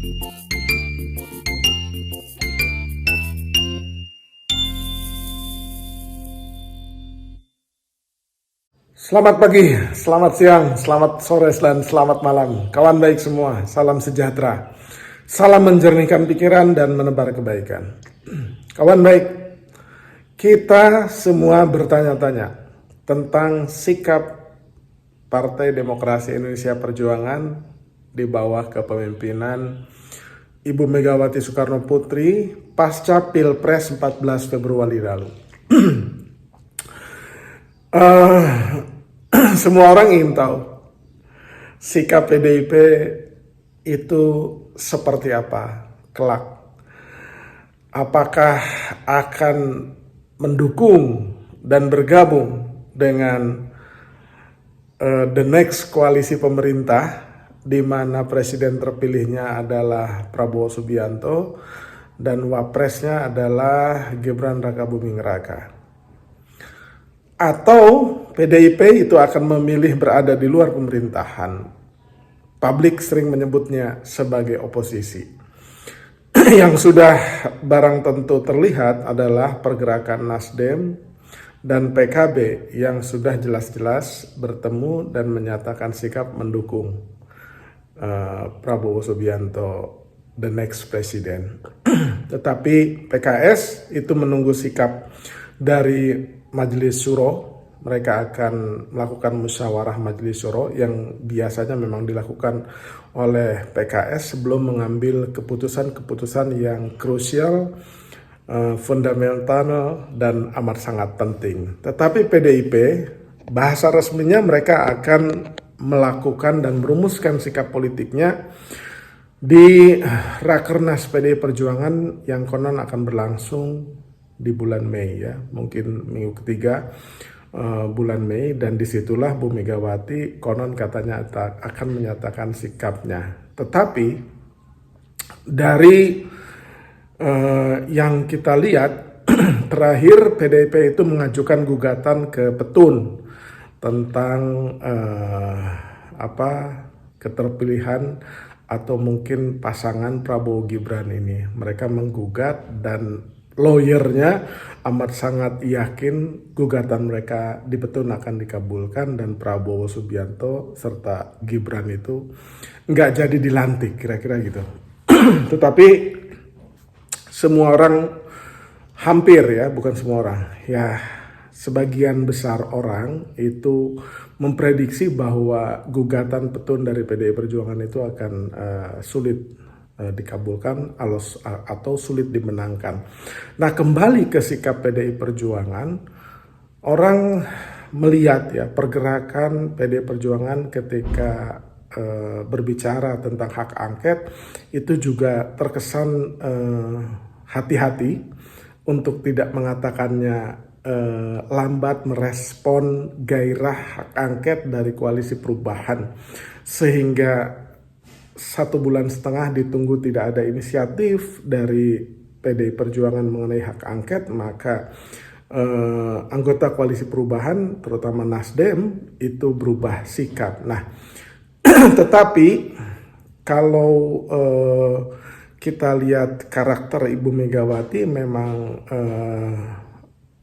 Selamat pagi, selamat siang, selamat sore, dan selamat malam. Kawan baik semua, salam sejahtera. Salam menjernihkan pikiran dan menebar kebaikan. Kawan baik, kita semua bertanya-tanya tentang sikap Partai Demokrasi Indonesia Perjuangan di bawah kepemimpinan Ibu Megawati Soekarno Putri pasca Pilpres 14 Februari lalu. Semua orang ingin tahu sikap PDIP itu seperti apa kelak. Apakah akan mendukung dan bergabung dengan the next koalisi pemerintah di mana presiden terpilihnya adalah Prabowo Subianto dan wapresnya adalah Gibran Rakabuming Raka. Atau PDIP itu akan memilih berada di luar pemerintahan. Publik sering menyebutnya sebagai oposisi. Yang sudah barang tentu terlihat adalah pergerakan Nasdem dan PKB yang sudah jelas-jelas bertemu dan menyatakan sikap mendukung Prabowo Subianto, the next president. Tetapi PKS itu menunggu sikap dari Majelis Syuro. Mereka akan melakukan musyawarah Majelis Syuro yang biasanya memang dilakukan oleh PKS sebelum mengambil keputusan-keputusan yang krusial, fundamental, dan amat sangat penting. Tetapi PDIP, bahasa resminya mereka akan melakukan dan merumuskan sikap politiknya di Rakernas PDI Perjuangan yang konon akan berlangsung di bulan Mei, ya, mungkin minggu ketiga bulan Mei, dan disitulah Bu Megawati konon katanya akan menyatakan sikapnya. Tetapi dari yang kita lihat terakhir PDIP itu mengajukan gugatan ke Petun tentang keterpilihan atau mungkin pasangan Prabowo Gibran ini. Mereka menggugat dan lawyernya amat sangat yakin gugatan mereka di Petun akan dikabulkan dan Prabowo Subianto serta Gibran itu nggak jadi dilantik, kira-kira gitu. Tetapi semua orang, hampir ya, bukan semua orang, ya sebagian besar orang itu memprediksi bahwa gugatan Petun dari PDI Perjuangan itu akan sulit dikabulkan atau sulit dimenangkan. Nah, kembali ke sikap PDI Perjuangan, orang melihat ya pergerakan PDI Perjuangan ketika berbicara tentang hak angket itu juga terkesan hati-hati untuk tidak mengatakannya lambat merespon gairah hak angket dari Koalisi Perubahan, sehingga 1,5 bulan ditunggu tidak ada inisiatif dari PDI Perjuangan mengenai hak angket, maka anggota Koalisi Perubahan terutama Nasdem itu berubah sikap. Nah, tetapi kalau kita lihat karakter Ibu Megawati memang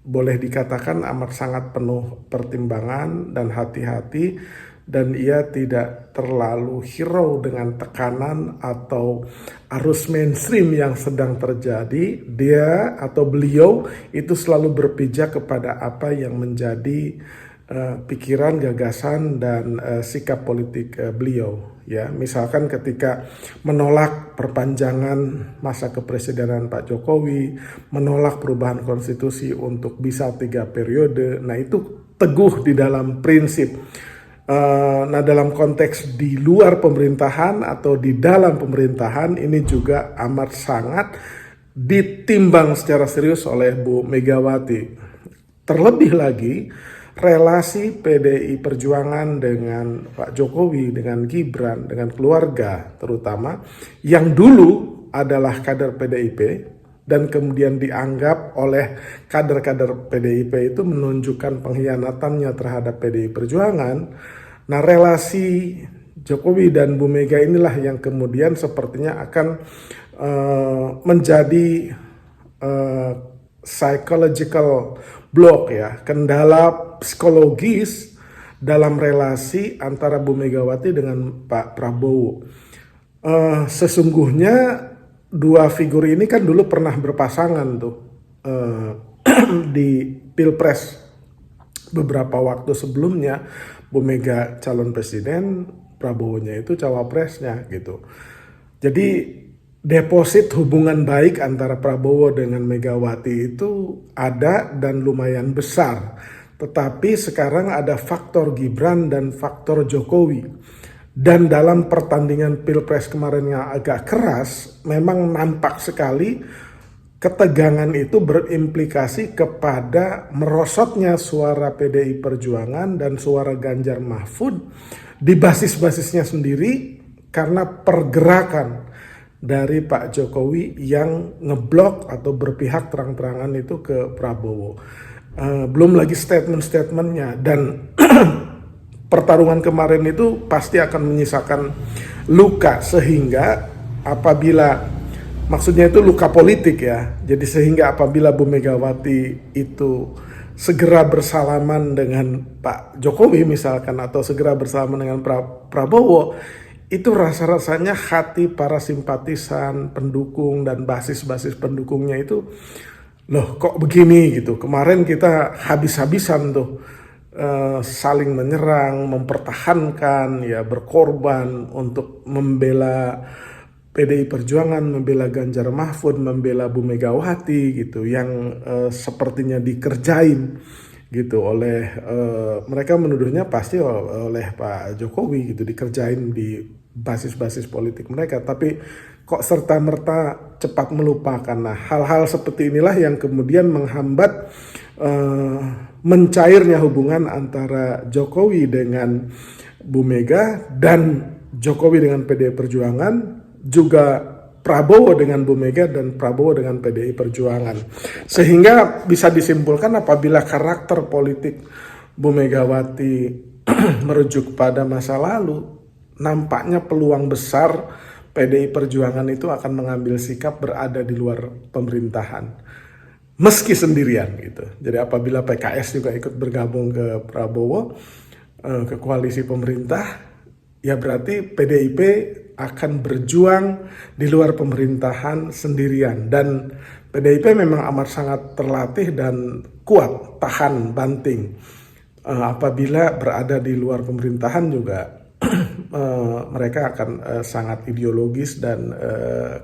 boleh dikatakan amat sangat penuh pertimbangan dan hati-hati, dan ia tidak terlalu hirau dengan tekanan atau arus mainstream yang sedang terjadi. Dia atau beliau itu selalu berpijak kepada apa yang menjadi pikiran, gagasan, dan sikap politik beliau. Ya, misalkan ketika menolak perpanjangan masa kepresidenan Pak Jokowi, menolak perubahan konstitusi untuk bisa 3 periode, nah itu teguh di dalam prinsip. Nah, dalam konteks di luar pemerintahan atau di dalam pemerintahan ini juga amat sangat ditimbang secara serius oleh Bu Megawati. Terlebih lagi relasi PDI Perjuangan dengan Pak Jokowi, dengan Gibran, dengan keluarga terutama yang dulu adalah kader PDIP dan kemudian dianggap oleh kader-kader PDIP itu menunjukkan pengkhianatannya terhadap PDI Perjuangan. Nah, relasi Jokowi dan Bu Mega inilah yang kemudian sepertinya akan menjadi psychological block ya, kendala psikologis dalam relasi antara Bu Megawati dengan Pak Prabowo. Sesungguhnya dua figur ini kan dulu pernah berpasangan tuh di Pilpres beberapa waktu sebelumnya. Bu Mega calon presiden, Prabowo-nya itu cawapresnya gitu. Jadi deposit hubungan baik antara Prabowo dengan Megawati itu ada dan lumayan besar. Tetapi sekarang ada faktor Gibran dan faktor Jokowi. Dan dalam pertandingan Pilpres kemarin yang agak keras, memang nampak sekali ketegangan itu berimplikasi kepada merosotnya suara PDI Perjuangan dan suara Ganjar Mahfud di basis-basisnya sendiri karena pergerakan dari Pak Jokowi yang ngeblok atau berpihak terang-terangan itu ke Prabowo. Belum lagi statement-statementnya, dan pertarungan kemarin itu pasti akan menyisakan luka, sehingga apabila maksudnya itu luka politik ya. Jadi sehingga apabila Bu Megawati itu segera bersalaman dengan Pak Jokowi misalkan, atau segera bersalaman dengan Prabowo, itu rasa-rasanya hati para simpatisan, pendukung, dan basis-basis pendukungnya itu, loh kok begini gitu. Kemarin kita habis-habisan tuh saling menyerang, mempertahankan, ya berkorban untuk membela PDI Perjuangan, membela Ganjar Mahfud, membela Bu Megawati gitu, yang sepertinya dikerjain gitu oleh mereka menuduhnya pasti oleh Pak Jokowi gitu, dikerjain di basis-basis politik mereka, tapi kok serta-merta cepat melupakan. Nah, hal-hal seperti inilah yang kemudian menghambat mencairnya hubungan antara Jokowi dengan Bu Mega dan Jokowi dengan PDI Perjuangan, juga Prabowo dengan Bu Mega dan Prabowo dengan PDI Perjuangan. Sehingga bisa disimpulkan apabila karakter politik Bu Megawati merujuk pada masa lalu, nampaknya peluang besar PDI Perjuangan itu akan mengambil sikap berada di luar pemerintahan, meski sendirian gitu. Jadi apabila PKS juga ikut bergabung ke Prabowo, ke koalisi pemerintah, ya berarti PDIP akan berjuang di luar pemerintahan sendirian. Dan PDIP memang amat sangat terlatih dan kuat, tahan banting. Apabila berada di luar pemerintahan juga mereka akan sangat ideologis dan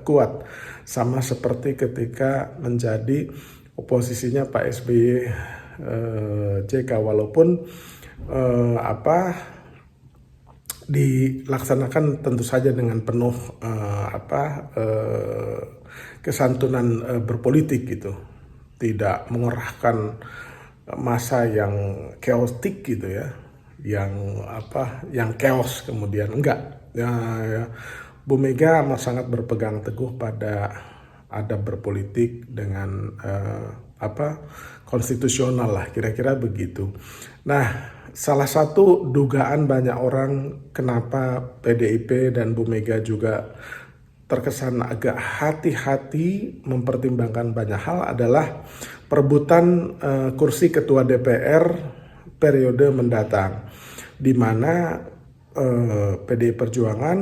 kuat. Sama seperti ketika menjadi oposisinya Pak SBY JK, walaupun dilaksanakan tentu saja dengan penuh kesantunan berpolitik gitu, tidak mengerahkan masa yang chaotic gitu ya, yang chaos kemudian enggak ya. Bu Mega amat sangat berpegang teguh pada adab berpolitik dengan konstitusional lah, kira-kira begitu. Nah, salah satu dugaan banyak orang kenapa PDIP dan Bu Mega juga terkesan agak hati-hati mempertimbangkan banyak hal adalah perebutan kursi ketua DPR periode mendatang, di mana PDI Perjuangan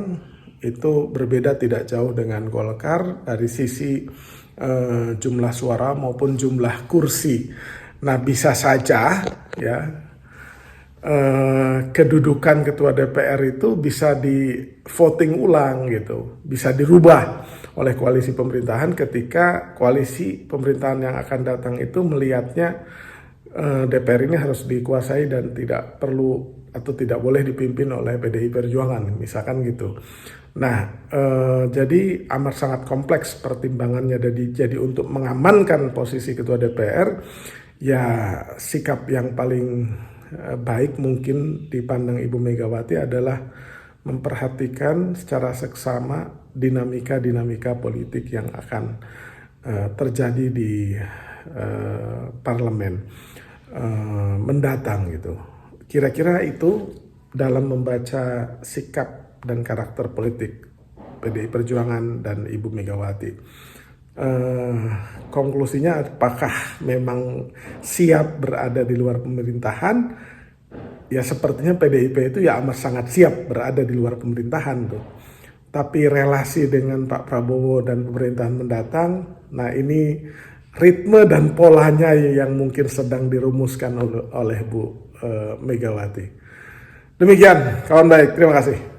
itu berbeda tidak jauh dengan Golkar dari sisi jumlah suara maupun jumlah kursi. Nah, bisa saja ya kedudukan ketua DPR itu bisa di voting ulang gitu, bisa dirubah oleh koalisi pemerintahan ketika koalisi pemerintahan yang akan datang itu melihatnya DPR ini harus dikuasai dan tidak perlu atau tidak boleh dipimpin oleh PDI Perjuangan, misalkan gitu. Nah, jadi amat sangat kompleks pertimbangannya. Jadi untuk mengamankan posisi ketua DPR, ya sikap yang paling baik mungkin dipandang Ibu Megawati adalah memperhatikan secara seksama dinamika-dinamika politik yang akan terjadi di parlemen mendatang gitu. Kira-kira itu dalam membaca sikap dan karakter politik PDI Perjuangan dan Ibu Megawati. Konklusinya, apakah memang siap berada di luar pemerintahan? Ya sepertinya PDIP itu ya amat sangat siap berada di luar pemerintahan tuh. Tapi relasi dengan Pak Prabowo dan pemerintahan mendatang, nah ini ritme dan polanya yang mungkin sedang dirumuskan oleh Bu Megawati. Demikian, kawan baik, terima kasih.